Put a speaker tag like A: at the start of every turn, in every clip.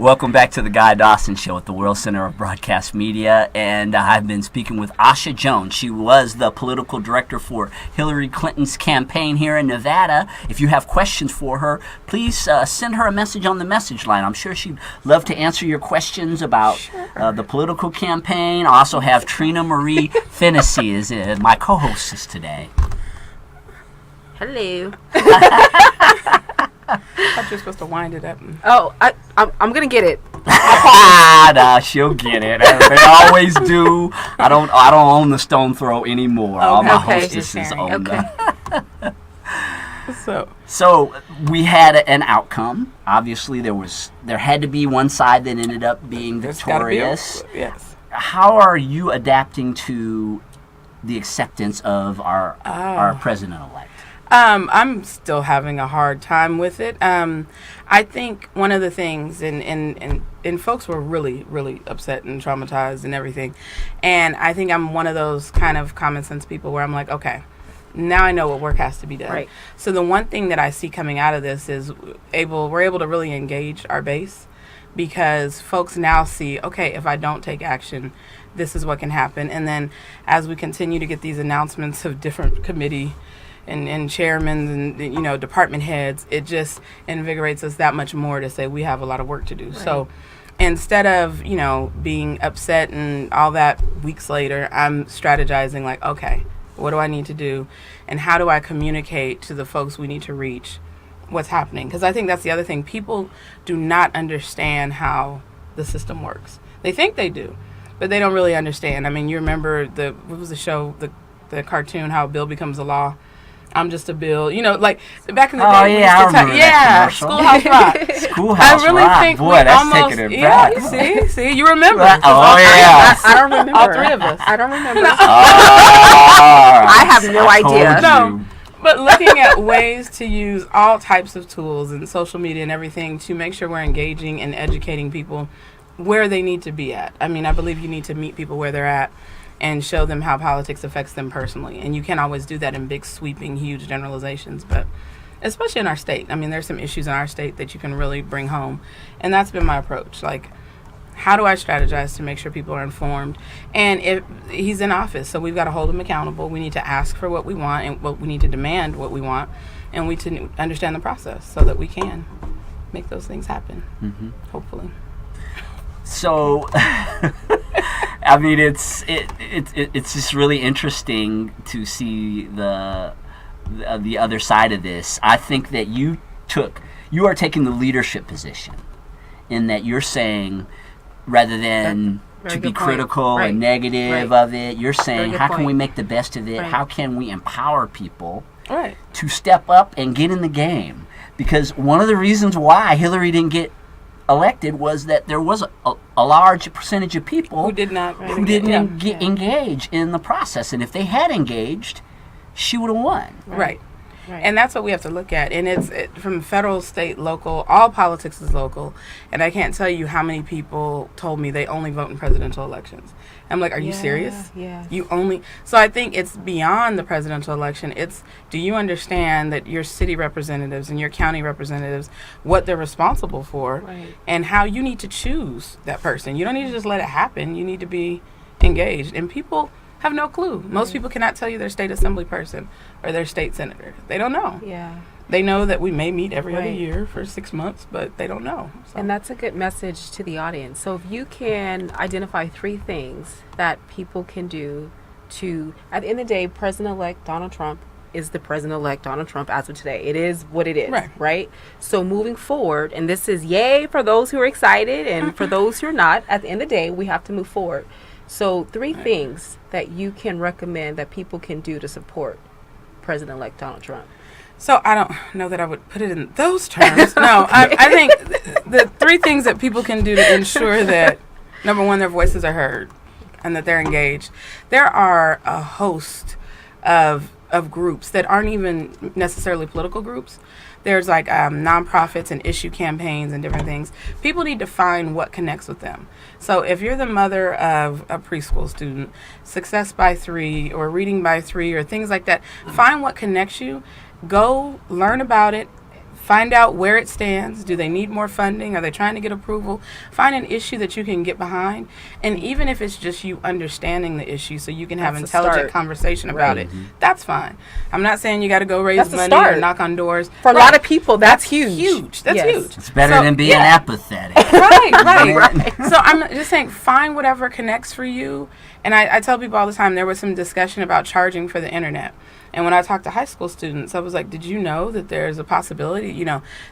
A: Welcome back to the Guy Dawson Show at the World Center of Broadcast Media, and I've been speaking with Asha Jones. She was the political director for Hillary Clinton's campaign here in Nevada. If you have questions for her, please send her a message on the message line. I'm sure she'd love to answer your questions about the political campaign. I also have Trina Marie Fennessy is my co-hostess today.
B: Hello.
C: I thought you were supposed to wind it up.
B: I'm gonna get it.
A: Nah, she'll get it. They always do. I don't own the stone throw anymore. All my hostesses own them. So we had an outcome. Obviously, there had to be one side that ended up being victorious.
C: Yes.
A: How are you adapting to the acceptance of our president-elect?
C: I'm still having a hard time with it. I think one of the things, and folks were really, really upset and traumatized and everything. And I think I'm one of those kind of common sense people where I'm like, okay, now I know what work has to be done.
B: Right.
C: So the one thing that I see coming out of this is we're able to really engage our base, because folks now see, okay, if I don't take action, this is what can happen. And then as we continue to get these announcements of different committee and chairmen and department heads, it just invigorates us that much more to say we have a lot of work to do. Right. So instead of being upset and all that weeks later, I'm strategizing like, okay, what do I need to do, and how do I communicate to the folks we need to reach what's happening? Because I think that's the other thing. People do not understand how the system works. They think they do, but they don't really understand. I mean, you remember what was the show, the cartoon, How a Bill Becomes a Law? I'm just a bill, like back in the day.
A: Oh yeah, I remember that commercial.
C: Schoolhouse Rock.
A: Schoolhouse
C: I really
A: Rock.
C: think
A: Boy,
C: we
A: that's
C: almost,
A: taking it back.
C: See, you remember?
A: Oh yeah.
B: I don't remember.
C: All three of us.
B: I don't remember.
A: I
B: have no idea.
C: No, but looking at ways to use all types of tools and social media and everything to make sure we're engaging and educating people where they need to be at. I mean, I believe you need to meet people where they're at and show them how politics affects them personally. And you can't always do that in big, sweeping, huge generalizations, but especially in our state. I mean, there's some issues in our state that you can really bring home. And that's been my approach. Like, how do I strategize to make sure people are informed? And if he's in office, so we've got to hold him accountable. We need to ask for what we want, and we need to demand what we want, and we to understand the process so that we can make those things happen, hopefully.
A: So, I mean, it's just really interesting to see the other side of this. I think that you are taking the leadership position in that you're saying, rather than to be critical and negative of it, you're saying, how can we make the best of it? Right. How can we empower people to step up and get in the game? Because one of the reasons why Hillary didn't get elected was that there was a large percentage of people
C: who didn't
A: engage in the process, and if they had engaged, she would have won.
C: Right. And that's what we have to look at. And it's from federal, state, local, all politics is local. And I can't tell you how many people told me they only vote in presidential elections. I'm like, are you serious?
B: Yeah.
C: So I think it's beyond the presidential election. It's, do you understand that your city representatives and your county representatives, what they're responsible for, and how you need to choose that person? You don't need to just let it happen. You need to be engaged. And people have no clue. Most people cannot tell you their state assembly person or their state senator. They don't know.
B: Yeah.
C: They know that we may meet every other year for 6 months, but they don't know. So.
B: And that's a good message to the audience. So if you can identify 3 things that people can do to, at the end of the day, President-elect Donald Trump is the President-elect Donald Trump as of today. It is what it is, right? So moving forward, and this is yay for those who are excited and for those who are not, at the end of the day, we have to move forward. So 3 things that you can recommend that people can do to support President-elect Donald Trump.
C: So I don't know that I would put it in those terms. No, I think the 3 things that people can do to ensure that, number one, their voices are heard and that they're engaged. There are a host of groups that aren't even necessarily political groups. There's like nonprofits and issue campaigns and different things. People need to find what connects with them. So if you're the mother of a preschool student, Success by 3 or Reading by 3 or things like that, find what connects you. Go learn about it, Find out where it stands. Do they need more funding? Are they trying to get approval? Find an issue that you can get behind. And even if it's just you understanding the issue so you can have
B: That's a
C: intelligent
B: start.
C: conversation about it, that's fine. I'm not saying you got to go raise
B: That's a
C: money
B: start.
C: or knock on doors.
B: For a lot of people, that's huge.
C: Huge. That's
B: Yes.
C: huge.
A: It's better
C: So,
A: than being
C: yeah.
A: apathetic.
C: Right. So I'm just saying, find whatever connects for you. And I tell people all the time, there was some discussion about charging for the internet. And when I talk to high school students, I was like, did you know that there's a possibility,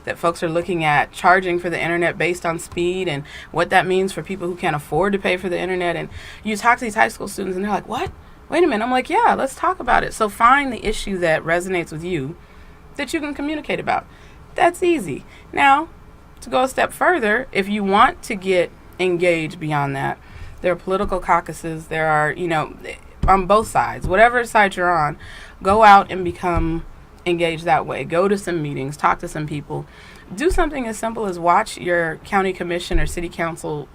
C: that folks are looking at charging for the internet based on speed and what that means for people who can't afford to pay for the internet? And you talk to these high school students and they're like, what? Wait a minute. I'm like, yeah, let's talk about it. So find the issue that resonates with you that you can communicate about. That's easy. Now, to go a step further, if you want to get engaged beyond that, there are political caucuses. There are, on both sides, whatever side you're on, go out and become engaged that way. Go to some meetings, talk to some people. Do something as simple as watch your county commission or city council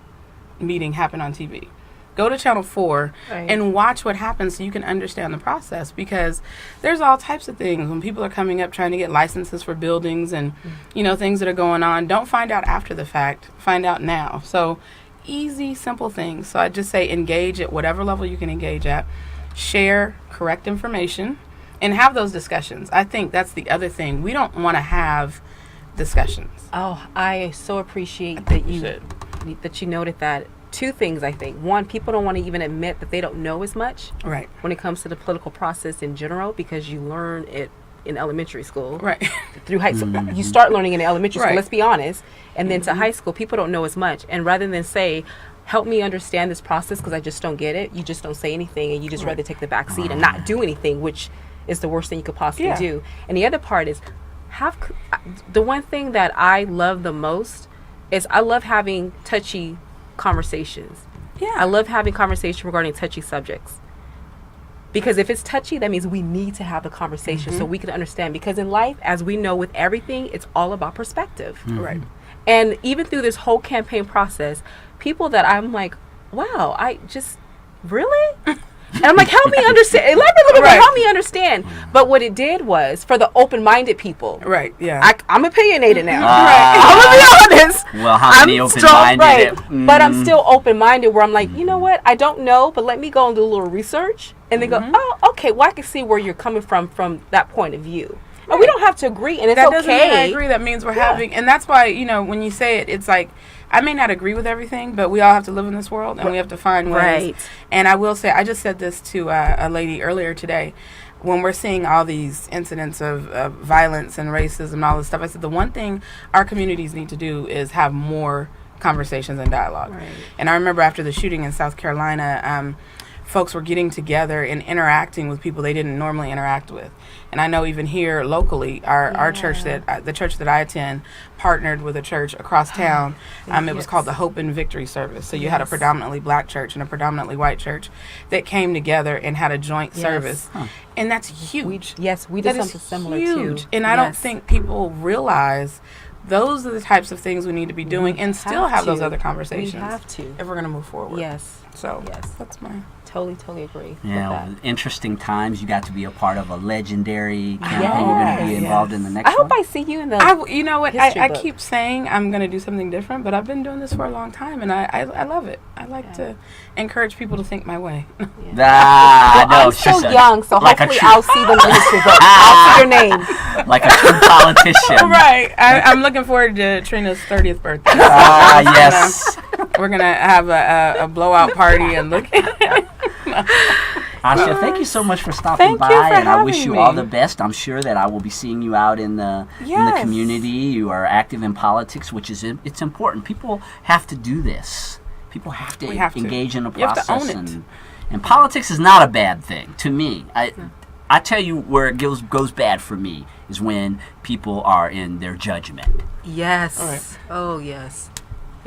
C: meeting happen on TV. Go to Channel 4 and watch what happens so you can understand the process, because there's all types of things when people are coming up trying to get licenses for buildings and, things that are going on. Don't find out after the fact. Find out now. So easy, simple things. So I just say engage at whatever level you can engage at. Share correct information and have those discussions. I think that's the other thing. We don't want to have discussions.
B: Oh, I so appreciate that you noted that. Two things, I think. One, people don't want to even admit that they don't know as much
C: Right.
B: when it comes to the political process in general, because you learn it in elementary school.
C: Right.
B: Through high school. You start learning in elementary school,
C: Right.
B: let's be honest. And then to high school, people don't know as much. And rather than say, help me understand this process because I just don't get it, you just don't say anything and you just rather take the back seat and not do anything, which is the worst thing you could possibly do. And the other part is, the one thing that I love the most is I love having touchy conversations.
C: Yeah.
B: I love having conversation regarding touchy subjects. Because if it's touchy, that means we need to have the conversation so we can understand. Because in life, as we know with everything, it's all about perspective.
C: Right.
B: And even through this whole campaign process, people that I'm like, wow, I just, really? And I'm like, help me understand. Elaborate a little bit, help me understand. But what it did was, for the open-minded people,
C: Right, yeah.
B: I'm opinionated now.
A: I'm
B: gonna be honest.
A: Well, how many open-minded?
B: But I'm still open-minded where I'm like, you know what? I don't know, but let me go and do a little research. And then go, oh, okay, well, I can see where you're coming from that point of view. And we don't have to agree, and it's
C: that
B: okay.
C: doesn't mean I agree. That means we're having, and that's why, when you say it, it's like, I may not agree with everything, but we all have to live in this world, and we have to find ways.
B: Right.
C: And I will say, I just said this to a lady earlier today. When we're seeing all these incidents of violence and racism and all this stuff, I said the one thing our communities need to do is have more conversations and dialogue.
B: Right.
C: And I remember after the shooting in South Carolina, folks were getting together and interacting with people they didn't normally interact with. And I know even here locally, our church, the church that I attend, partnered with a church across town. It was called the Hope and Victory Service. So you had a predominantly black church and a predominantly white church that came together and had a joint service. And that's huge.
B: We did
C: That
B: something
C: is
B: similar
C: huge.
B: too.
C: And I don't think people realize those are the types of things we need to be doing and still have those other conversations.
B: We have to.
C: If we're going to move forward.
B: Yes.
C: So
B: yes,
C: that's my...
B: Totally agree.
A: Yeah,
B: with that.
A: interesting times. You got to be a part of a legendary campaign. You're going to be involved in the next
B: I hope
A: one.
B: I see you in the
C: you know what?
B: history
C: I
B: book.
C: keep saying I'm going to do something different, but I've been doing this for a long time, and I love it. I like to encourage people to think my way.
B: Well,
A: no,
B: I'm still
A: she's
B: young, so
A: like a
B: hopefully
A: true-
B: I'll see them in the history book. I'll see your name.
A: like a true politician.
C: Right. I'm looking forward to Trina's 30th birthday.
A: Yes.
C: We're going to have a blowout party and look at
A: Asha, thank you so much for stopping
C: Thank you
A: by,
C: for
A: and I wish
C: having
A: you all
C: me.
A: the best. I'm sure that I will be seeing you out in the community. You are active in politics, which is it's important. People have to do this. People have to engage in the process,
C: You have to own it.
A: And politics is not a bad thing to me. I tell you where it goes bad for me is when people are in their judgment.
B: Yes.
C: All right.
B: Oh, yes.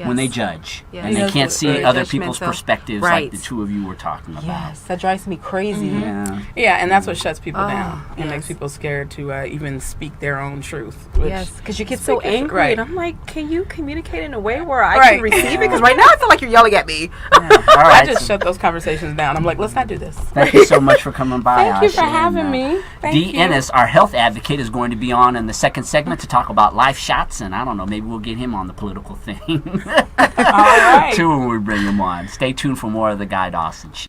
A: when they judge,
B: Yes.
A: and they
C: Yes.
A: can't see
B: Very
A: other people's
B: judgmental.
A: perspectives
B: Right.
A: like the two of you were talking about.
B: Yes, that drives me crazy.
A: Yeah.
C: Yeah, and that's what shuts people
B: Oh,
C: down. It
B: yes.
C: makes people scared to even speak their own truth. Which,
B: Yes, because you get so
C: Speak it-
B: angry,
C: right.
B: and I'm like, can you communicate in a way where I
C: Right.
B: can receive it? Because right now I feel like you're yelling at me.
A: All
C: I
A: right.
C: just
A: so
C: shut those conversations down. I'm like, let's not do this.
A: thank you so much for coming by.
C: Thank you for
A: Asha, and,
C: having me. Thank
A: Dee
C: you.
A: Ennis, our health advocate, is going to be on in the second segment to talk about life shots, and I don't know, maybe we'll get him on the political thing
C: All right.
A: too when we bring him on. Stay tuned for more of the Guy Dawson Show.